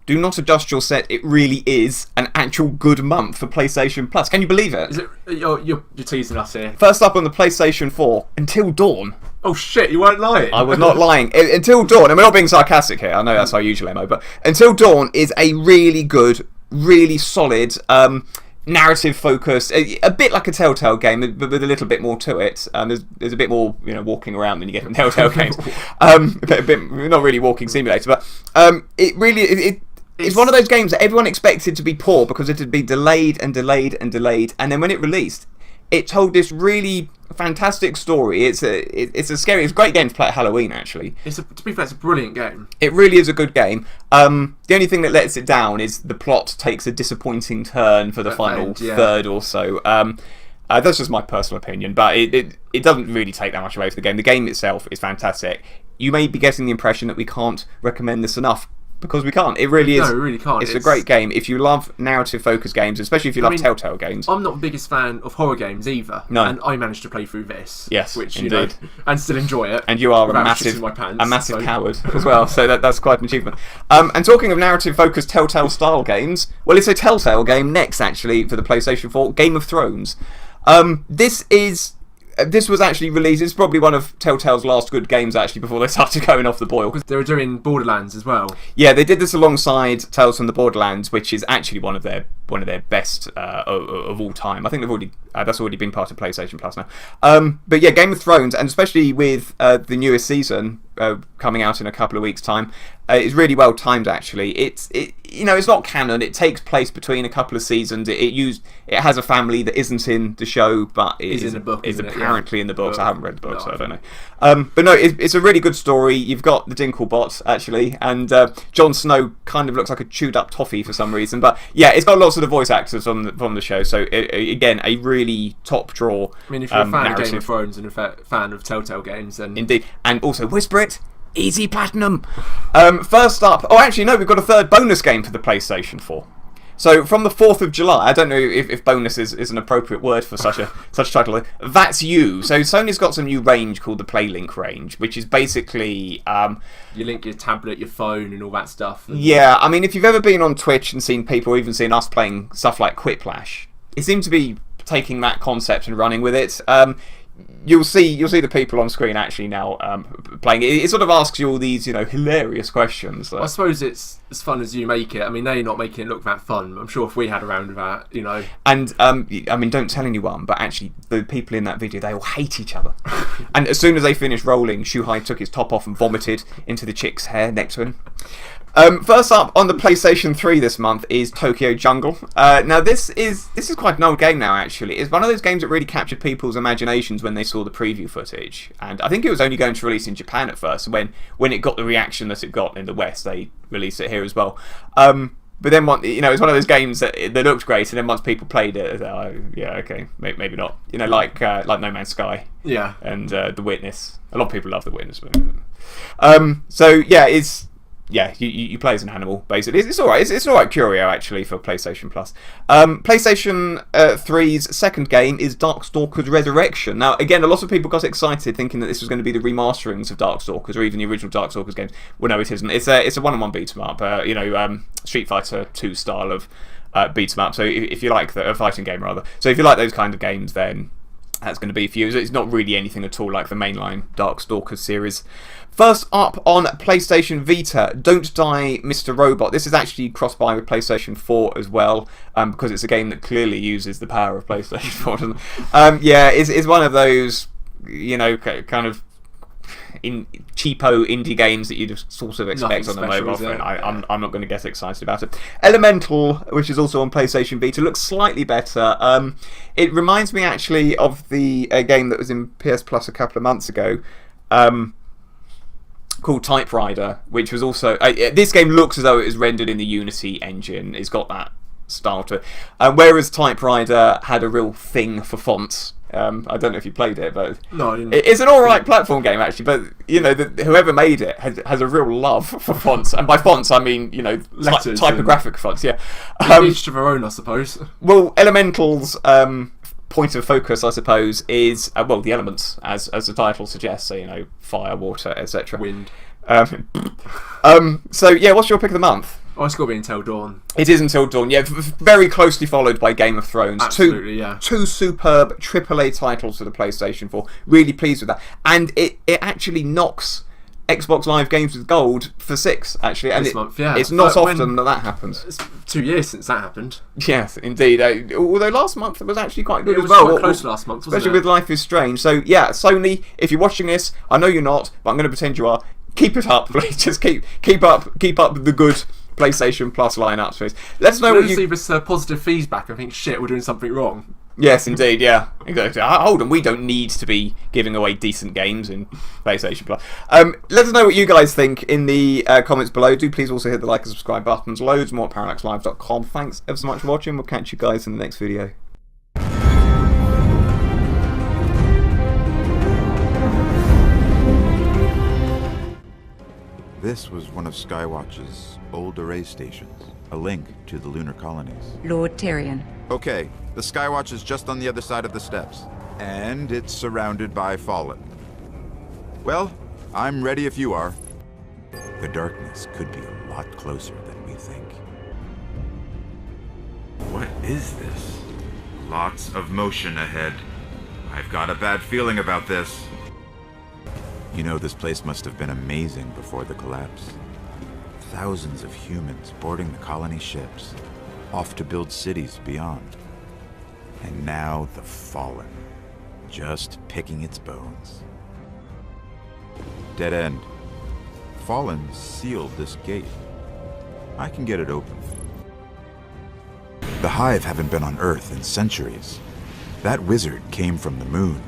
do not adjust your set. It really is an actual good month for PlayStation Plus. Can you believe it? Is it you're teasing us here. First up on the PlayStation 4, Until Dawn. Oh shit, you weren't lying. I was not lying. Until Dawn, and we're not being sarcastic here. I know that's our usual MO, but Until Dawn is a really good, really solid, narrative focused, a bit like a Telltale game, but with a little bit more to it. There's a bit more, walking around than you get in Telltale games. A bit, not really walking simulator, but it really it's one of those games that everyone expected to be poor because it had been delayed and delayed and delayed, and then when it released, it told this really fantastic story. It's a great game to play at Halloween, actually. To be fair, it's a brilliant game. It really is a good game. The only thing that lets it down is the plot takes a disappointing turn for the final third or so. That's just my personal opinion, but it doesn't really take that much away from the game. The game itself is fantastic. You may be getting the impression that we can't recommend this enough, because we can't. It really is. No, we really can't. It's a great game. If you love narrative-focused games, especially if you love Telltale games. I'm not the biggest fan of horror games either. No. And I managed to play through this. Yes, which, indeed. And still enjoy it. And you are a massive coward as well, so that's quite an achievement. And talking of narrative-focused Telltale-style games, well, it's a Telltale game next, actually, for the PlayStation 4, Game of Thrones. This was actually released. It's probably one of Telltale's last good games, actually, before they started going off the boil. Because they were doing Borderlands as well. Yeah, they did this alongside Tales from the Borderlands, which is actually one of their best of all time. I think that's already been part of PlayStation Plus now. But yeah, Game of Thrones, and especially with the newest season coming out in a couple of weeks' time, is really well timed. Actually, it's not canon. It takes place between a couple of seasons. It has a family that isn't in the show, but is in the book. Is apparently in the books. I haven't read the book, so I don't know. But no, it's a really good story. You've got the Dinklebot actually, and Jon Snow kind of looks like a chewed up toffee for some reason. But yeah, it's got lots of the voice actors from the show. So again, a really top draw. I mean, if you're a fan of Game of Thrones and a fan of Telltale games, then indeed, and also whisper it. Easy platinum. First up, actually no, we've got a third bonus game for the PlayStation 4. So from the 4th of July, I don't know if bonus is an appropriate word for such a title. That's You. So Sony's got some new range called the PlayLink range, which is basically you link your tablet, your phone, and all that stuff. Yeah, I mean, if you've ever been on Twitch and seen people, or even seen us playing stuff like Quiplash, it seems to be taking that concept and running with it. You'll see the people on screen actually now playing it. It sort of asks you all these hilarious questions. I suppose it's as fun as you make it. I mean, they're not making it look that fun. I'm sure if we had a round of that, And I mean, don't tell anyone, but actually the people in that video, they all hate each other. And as soon as they finished rolling, Shuhai took his top off and vomited into the chick's hair next to him. First up on the PlayStation 3 this month is Tokyo Jungle. Now this is quite an old game now, actually. It's one of those games that really captured people's imaginations when they saw the preview footage. And I think it was only going to release in Japan at first. When it got the reaction that it got in the West, they released it here as well. But then it's one of those games that looked great, and then once people played it, yeah, okay, maybe not. Like No Man's Sky. Yeah. And The Witness. A lot of people love The Witness. But, so yeah, you play as an animal, basically. It's alright. It's alright curio, actually, for PlayStation Plus. PlayStation 3's second game is Darkstalkers Resurrection. Now, again, a lot of people got excited thinking that this was going to be the remasterings of Darkstalkers, or even the original Darkstalkers games. Well, no, it isn't. It's a one-on-one beat-em-up, Street Fighter 2 style of beat-em-up. So if you like a fighting game, rather. So if you like those kind of games, then that's going to be for you. It's not really anything at all like the mainline Darkstalkers series. First up on PlayStation Vita, Don't Die, Mr. Robot. This is actually cross-buy with PlayStation 4 as well, because it's a game that clearly uses the power of PlayStation 4, doesn't it? Yeah, it's one of those, kind of cheapo indie games that you just sort of expect on a mobile phone. I'm not going to get excited about it. Elemental, which is also on PlayStation Vita, looks slightly better. It reminds me actually of the game that was in PS Plus a couple of months ago, called Typewriter, which was also this game looks as though it was rendered in the Unity engine. It's got that style to it, whereas Typewriter had a real thing for fonts. I don't know if you played it, but no, I didn't. It's an alright platform game, actually, but whoever made it has a real love for fonts, and by fonts I mean letters, typographic fonts. Yeah, each to their own, I suppose. Well, Elemental's point of focus, I suppose, is the elements, as the title suggests. So fire, water, etc. Wind. So yeah, what's your pick of the month? Oh, it's got to be Until Dawn. It is Until Dawn, yeah. Very closely followed by Game of Thrones. Absolutely, yeah. Two superb AAA titles for the PlayStation 4. Really pleased with that. And it actually knocks Xbox Live Games with Gold for 6, actually. And This month, yeah. It's not often that happens. It's 2 years since that happened. Yes, indeed. Although last month it was actually quite good It as was well. quite close last month, wasn't especially it? with Life is Strange. So, yeah, Sony, if you're watching this, I know you're not, but I'm going to pretend you are. Keep it up, please. Just keep up the good PlayStation Plus lineups, please. Let us know what you... leave us positive feedback and think, shit, we're doing something wrong. Yes, indeed, yeah. Exactly. Hold on, we don't need to be giving away decent games in PlayStation Plus. Let us know what you guys think in the comments below. Do please also hit the like and subscribe buttons. Loads more at parallaxlive.com. Thanks ever so much for watching. We'll catch you guys in the next video. This was one of Skywatch's old array stations, a link to the lunar colonies. Lord Tyrion. Okay, the Skywatch is just on the other side of the steps, and it's surrounded by Fallen. Well, I'm ready if you are. The darkness could be a lot closer than we think. What is this? Lots of motion ahead. I've got a bad feeling about this. You know, this place must have been amazing before the collapse. Thousands of humans boarding the colony ships, off to build cities beyond. And now the Fallen, just picking its bones. Dead end. Fallen sealed this gate. I can get it open. The Hive haven't been on Earth in centuries. That wizard came from the moon.